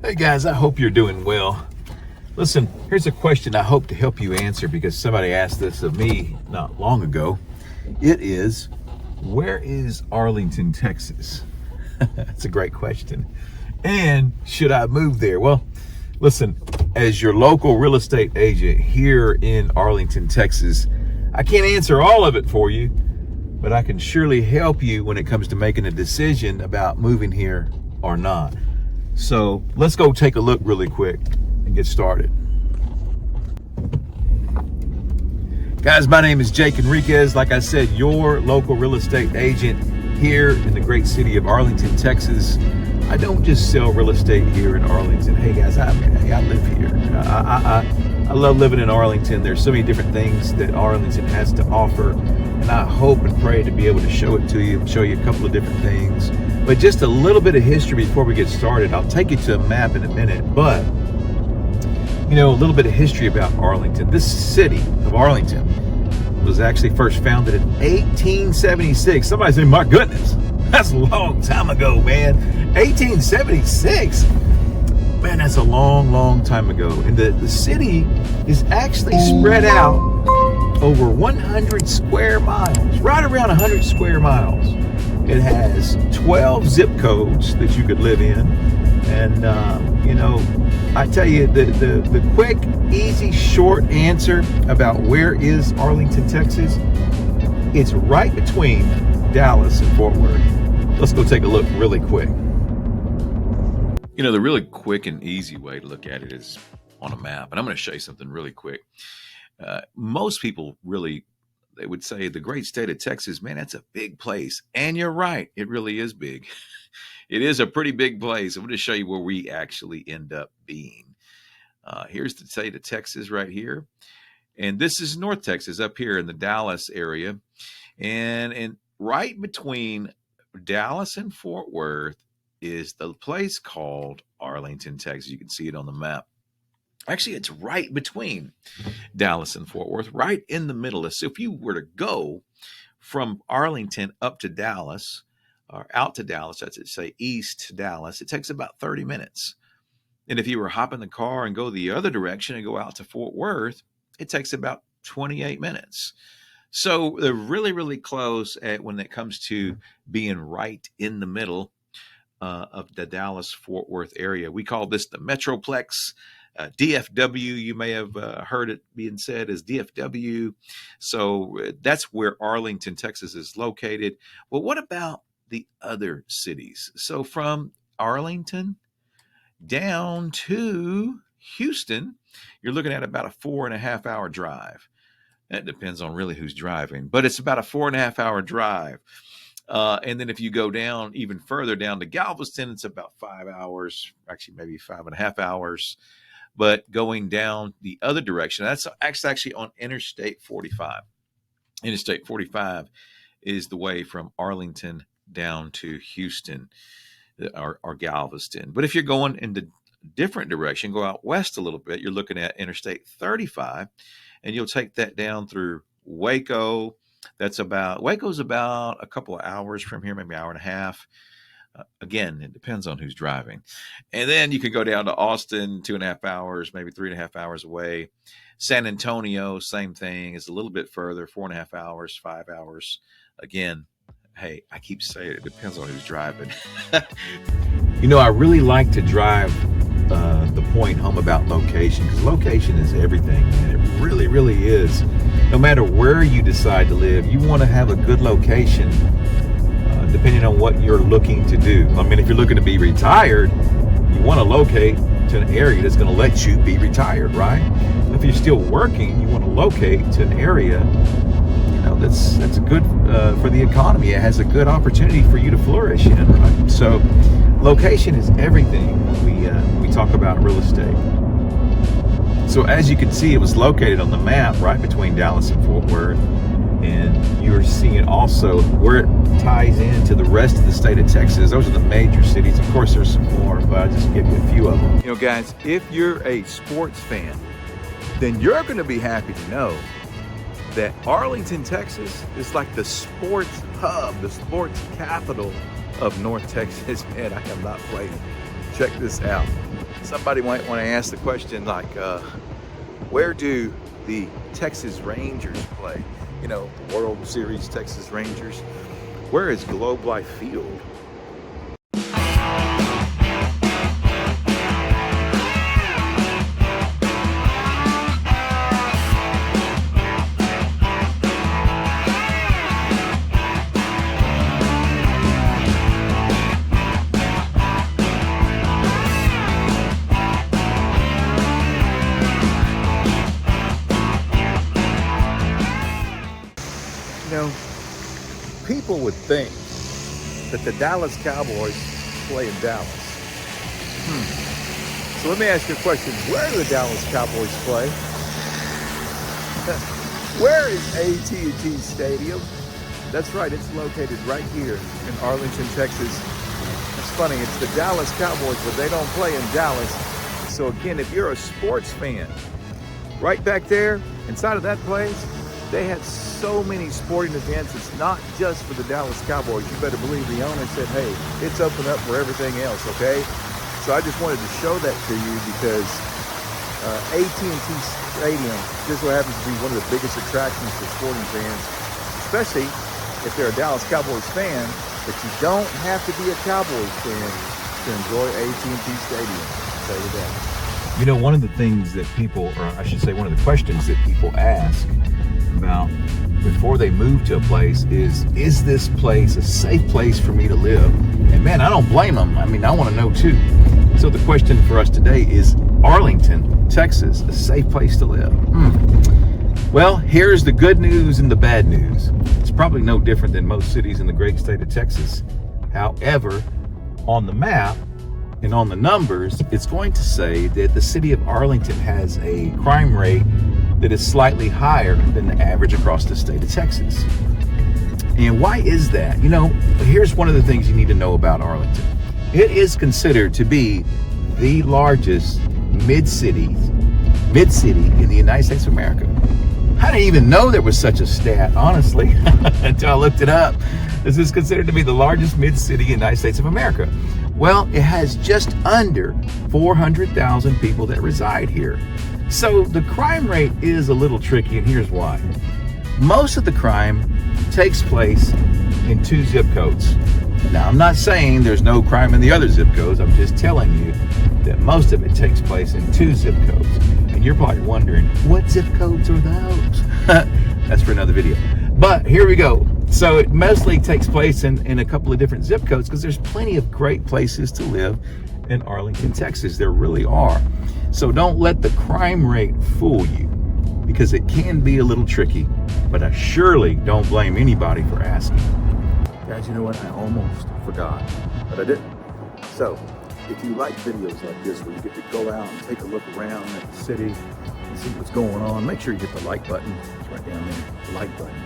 Hey guys, I hope you're doing well. Listen, here's a question I hope to help you answer because somebody asked this of me not long ago. It is, where is Arlington, Texas? That's a great question. And should I move there? Well, listen, as your local real estate agent here in Arlington, Texas, I can't answer all of it for you, but I can surely help you when it comes to making a decision about moving here or not. So let's go take a look really quick and get started. Guys, my name is Jake Enriquez. Like I said, your local real estate agent here in the great city of Arlington, Texas. I don't just sell real estate here in Arlington. Hey guys, I live here. I love living in Arlington. There's so many different things that Arlington has to offer, and I hope and pray to be able to show it to you, show you a couple of different things. But just a little bit of history before we get started. I'll take you to a map in a minute, but a little bit of history about Arlington. This city of Arlington was actually first founded in 1876. Somebody say, my goodness, that's a long time ago, man. 1876. Man, that's a long, long time ago. And the city is actually spread out over 100 square miles, right around 100 square miles. It has 12 zip codes that you could live in. And, I tell you, the quick, easy, short answer about where is Arlington, Texas, it's right between Dallas and Fort Worth. Let's go take a look really quick. The really quick and easy way to look at it is on a map. And I'm going to show you something really quick. Most people they would say the great state of Texas, man, that's a big place. And you're right. It really is big. It is a pretty big place. I'm going to show you where we actually end up being. Here's the state of Texas right here. And this is North Texas up here in the Dallas area. And right between Dallas and Fort Worth is the place called Arlington, Texas. You can see it on the map. Actually, it's right between Dallas and Fort Worth, right in the middle. So if you were to go from Arlington up to Dallas, or out to Dallas, that's say east to Dallas, it takes about 30 minutes. And if you were to hop in the car and go the other direction and go out to Fort Worth, it takes about 28 minutes. So they're really, really close when it comes to being right in the middle of the Dallas-Fort Worth area. We call this the Metroplex. DFW, you may have heard it being said as DFW. So that's where Arlington, Texas is located. Well, what about the other cities? So from Arlington down to Houston, you're looking at about a 4.5 hour drive. That depends on really who's driving, but it's about a 4.5 hour drive. And then if you go down even further down to Galveston, it's about 5 hours, actually maybe 5.5 hours. But going down the other direction, that's actually on Interstate 45. Interstate 45 is the way from Arlington down to Houston or Galveston. But if you're going in the different direction, go out west a little bit, you're looking at Interstate 35, and you'll take that down through Waco. Waco's about a couple of hours from here, maybe an hour and a half. Again, it depends on who's driving. And then you can go down to Austin, 2.5 hours, maybe 3.5 hours away. San Antonio, same thing. It's a little bit further, 4.5 hours, 5 hours. Again, hey, I keep saying it depends on who's driving. I really like to drive the point home about location, because location is everything, and it really, really is. No matter where you decide to live, you want to have a good location. Depending on what you're looking to do. I mean, if you're looking to be retired, you want to locate to an area that's going to let you be retired, right? If you're still working, you want to locate to an area, that's good for the economy. It has a good opportunity for you to flourish in, right? So, location is everything we talk about real estate. So, as you can see, it was located on the map right between Dallas and Fort Worth. And you're seeing also where it ties into the rest of the state of Texas. Those are the major cities. Of course, there's some more, but I'll just give you a few of them. Guys, if you're a sports fan, then you're going to be happy to know that Arlington, Texas is like the sports hub, the sports capital of North Texas. Man, I am not playing. Check this out. Somebody might want to ask the question like, where do the Texas Rangers play? You know, World Series Texas Rangers. Where is Globe Life Field? You know, people would think that the Dallas Cowboys play in Dallas. So let me ask you a question. Where do the Dallas Cowboys play? Where is AT&T Stadium? That's right, it's located right here in Arlington, Texas. It's funny, it's the Dallas Cowboys, but they don't play in Dallas. So again, if you're a sports fan, right back there, inside of that place, they have so many sporting events. It's not just for the Dallas Cowboys. You better believe the owner said, hey, it's open up for everything else, okay? So I just wanted to show that to you because AT&T Stadium just so happens to be one of the biggest attractions for sporting fans, especially if they're a Dallas Cowboys fan, but you don't have to be a Cowboys fan to enjoy AT&T Stadium. I'll tell you that. You know, one of the things that people, or I should say one of the questions that people ask about before they move to a place is this place a safe place for me to live? And man, I don't blame them. I mean, I want to know too. So the question for us today is Arlington, Texas, a safe place to live? Well, here's the good news and the bad news. It's probably no different than most cities in the great state of Texas. However, on the map and on the numbers, it's going to say that the city of Arlington has a crime rate that is slightly higher than the average across the state of Texas. And why is that? You know, here's one of the things you need to know about Arlington. It is considered to be the largest mid-city in the United States of America. I didn't even know there was such a stat, honestly, until I looked it up. This is considered to be the largest mid-city in the United States of America. Well, it has just under 400,000 people that reside here. So the crime rate is a little tricky, and here's why. Most of the crime takes place in 2 zip codes. Now, I'm not saying there's no crime in the other zip codes. I'm just telling you that most of it takes place in 2 zip codes. And you're probably wondering, what zip codes are those? That's for another video. But here we go. So it mostly takes place in a couple of different zip codes because there's plenty of great places to live in Arlington, Texas. There really are. So don't let the crime rate fool you because it can be a little tricky, but I surely don't blame anybody for asking. Guys, you know what? I almost forgot, but I didn't. So if you like videos like this where you get to go out and take a look around at the city and see what's going on, make sure you hit the like button. It's right down there, the like button.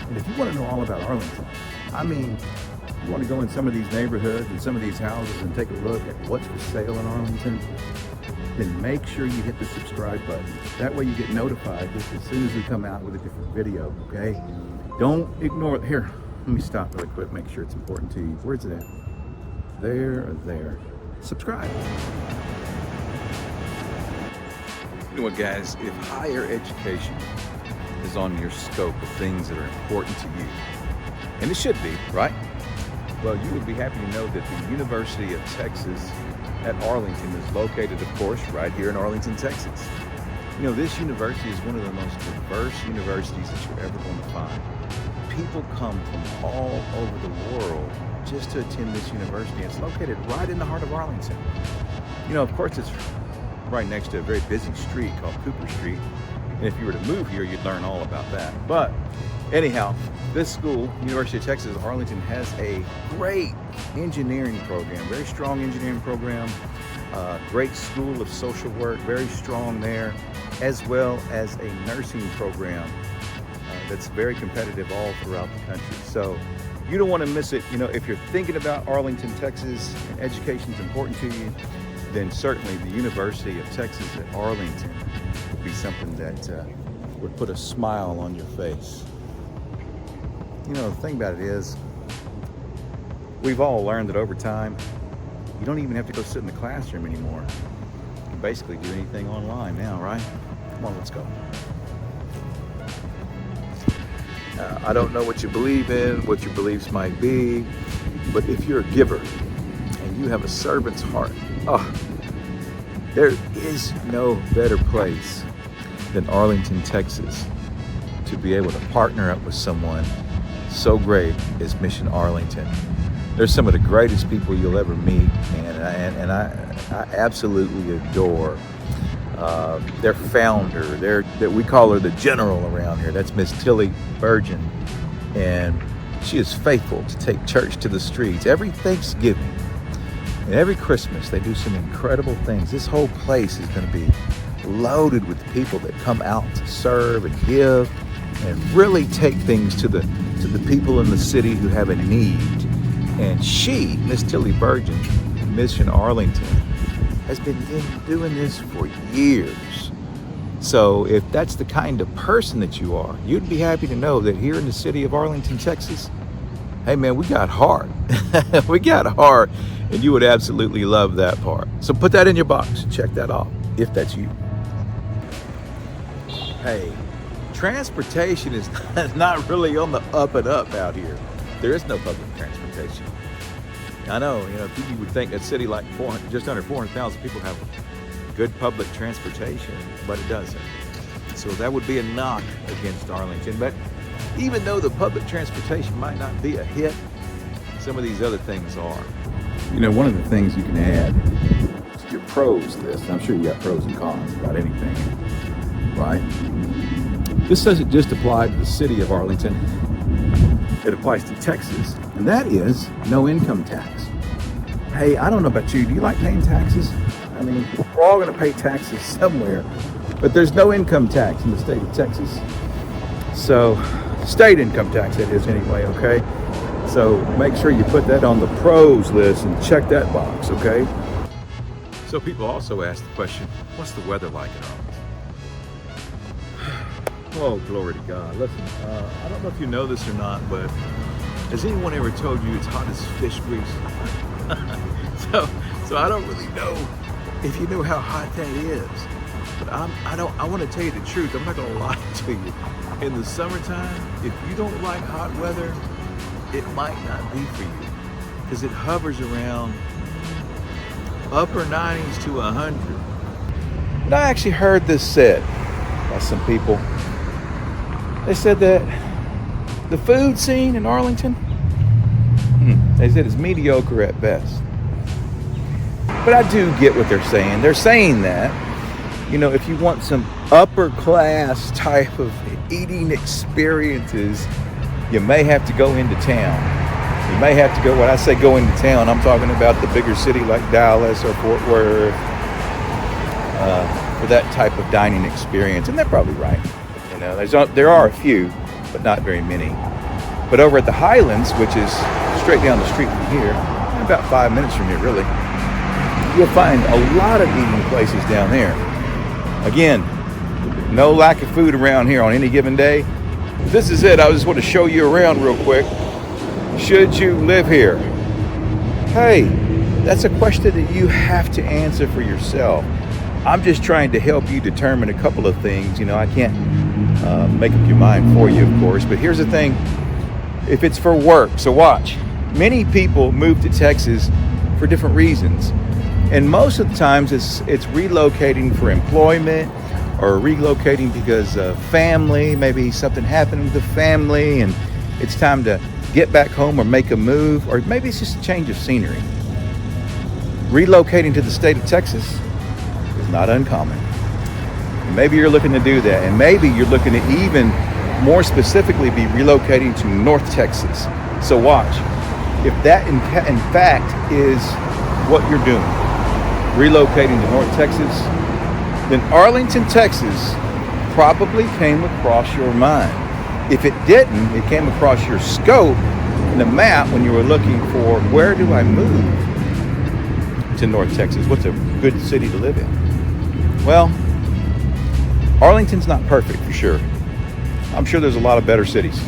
And if you want to know all about Arlington, I mean, you want to go in some of these neighborhoods and some of these houses and take a look at what's for sale in Arlington, then make sure you hit the subscribe button. That way you get notified just as soon as we come out with a different video, okay? Don't ignore it. Here, let me stop really quick, make sure it's important to you. Where's it at? There or there. Subscribe. You know what, guys? If higher education is on your scope of things that are important to you, and it should be, right? Well, you would be happy to know that the University of Texas at Arlington is located, of course, right here in Arlington, Texas. You know, this university is one of the most diverse universities that you're ever going to find. People come from all over the world just to attend this university. It's located right in the heart of Arlington. You know, of course, it's right next to a very busy street called Cooper Street. And if you were to move here, you'd learn all about that. But anyhow, this school, University of Texas Arlington, has a great engineering program, very strong engineering program, great school of social work, very strong there, as well as a nursing program that's very competitive all throughout the country. So you don't want to miss it. You know, if you're thinking about Arlington, Texas, and education is important to you, then certainly the University of Texas at Arlington would be something that would put a smile on your face. You know, the thing about it is, we've all learned that over time, you don't even have to go sit in the classroom anymore. can basically do anything online now, right? Come on, let's go. I don't know what you believe in, what your beliefs might be, but if you're a giver and you have a servant's heart, there is no better place than Arlington, Texas, to be able to partner up with someone so great as Mission Arlington. They're some of the greatest people you'll ever meet, man, and I absolutely adore their founder. That we call her the general around here. That's Miss Tilly Virgin, and she is faithful to take church to the streets every Thanksgiving and every Christmas. They do some incredible things. This whole place is going to be loaded with people that come out to serve and give and really take things to the people in the city who have a need. And she, Miss Tilly Virgin, Mission Arlington, has been doing this for years. So if that's the kind of person that you are, you'd be happy to know that here in the city of Arlington, Texas, hey man, we got heart. We got heart, and you would absolutely love that part. So put that in your box, check that off, if that's you. Hey, transportation is not really on the up and up out here. There is no public transportation. I know, you would think a city like just under 400,000 people have good public transportation, but it doesn't. So that would be a knock against Arlington. But even though the public transportation might not be a hit, some of these other things are. One of the things you can add to your pros list, I'm sure you got pros and cons about anything, right? This doesn't just apply to the city of Arlington. It applies to Texas, and that is no income tax. Hey, I don't know about you. Do you like paying taxes? I mean, we're all going to pay taxes somewhere, but there's no income tax in the state of Texas. So, state income tax, that is anyway, okay? So make sure you put that on the pros list and check that box, okay? So people also ask the question, what's the weather like in Arlington? Oh, glory to God. Listen, I don't know if you know this or not, but has anyone ever told you it's hot as fish grease? so I don't really know if you know how hot that is. But I want to tell you the truth. I'm not going to lie to you. In the summertime, if you don't like hot weather, it might not be for you, because it hovers around upper 90s to 100. But I actually heard this said by some people. They said that the food scene in Arlington, they said it's mediocre at best. But I do get what they're saying. They're saying that, if you want some upper class type of eating experiences, you may have to go into town. You may have to go, when I say go into town, I'm talking about the bigger city like Dallas or Fort Worth for that type of dining experience. And they're probably right. There are a few, but not very many. But over at the Highlands, which is straight down the street from here, about 5 minutes from here really, you'll find a lot of eating places down there. Again, no lack of food around here on any given day. This is it. I just want to show you around real quick. Should you live here? Hey, that's a question that you have to answer for yourself. I'm just trying to help you determine a couple of things. I can't make up your mind for you, of course. But here's the thing. If it's for work, so watch. Many people move to Texas for different reasons. And most of the times it's relocating for employment, or relocating because of family, maybe something happened with the family and it's time to get back home or make a move, or maybe it's just a change of scenery. Relocating to the state of Texas is not uncommon. And maybe you're looking to do that, and maybe you're looking to even more specifically be relocating to North Texas. So watch, if that in fact is what you're doing, relocating to North Texas, then Arlington, Texas probably came across your mind. If it didn't, it came across your scope in the map when you were looking for, where do I move to North Texas? What's a good city to live in? Well, Arlington's not perfect for sure. I'm sure there's a lot of better cities,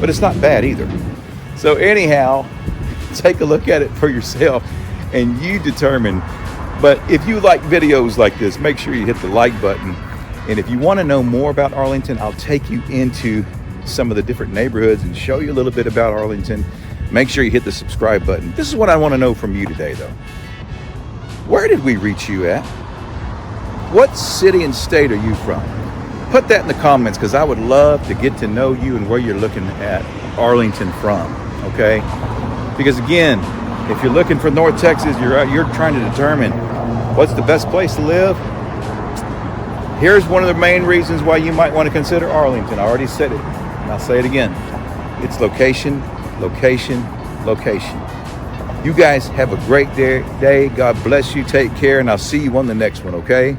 but it's not bad either. So anyhow, take a look at it for yourself and you determine But if you like videos like this, make sure you hit the like button. And if you want to know more about Arlington, I'll take you into some of the different neighborhoods and show you a little bit about Arlington. Make sure you hit the subscribe button. This is what I want to know from you today, though. Where did we reach you at? What city and state are you from? Put that in the comments, because I would love to get to know you and where you're looking at Arlington from, okay? Because again, if you're looking for North Texas, you're trying to determine what's the best place to live. Here's one of the main reasons why you might want to consider Arlington. I already said it, and I'll say it again. It's location, location, location. You guys have a great day. God bless you. Take care, and I'll see you on the next one, okay?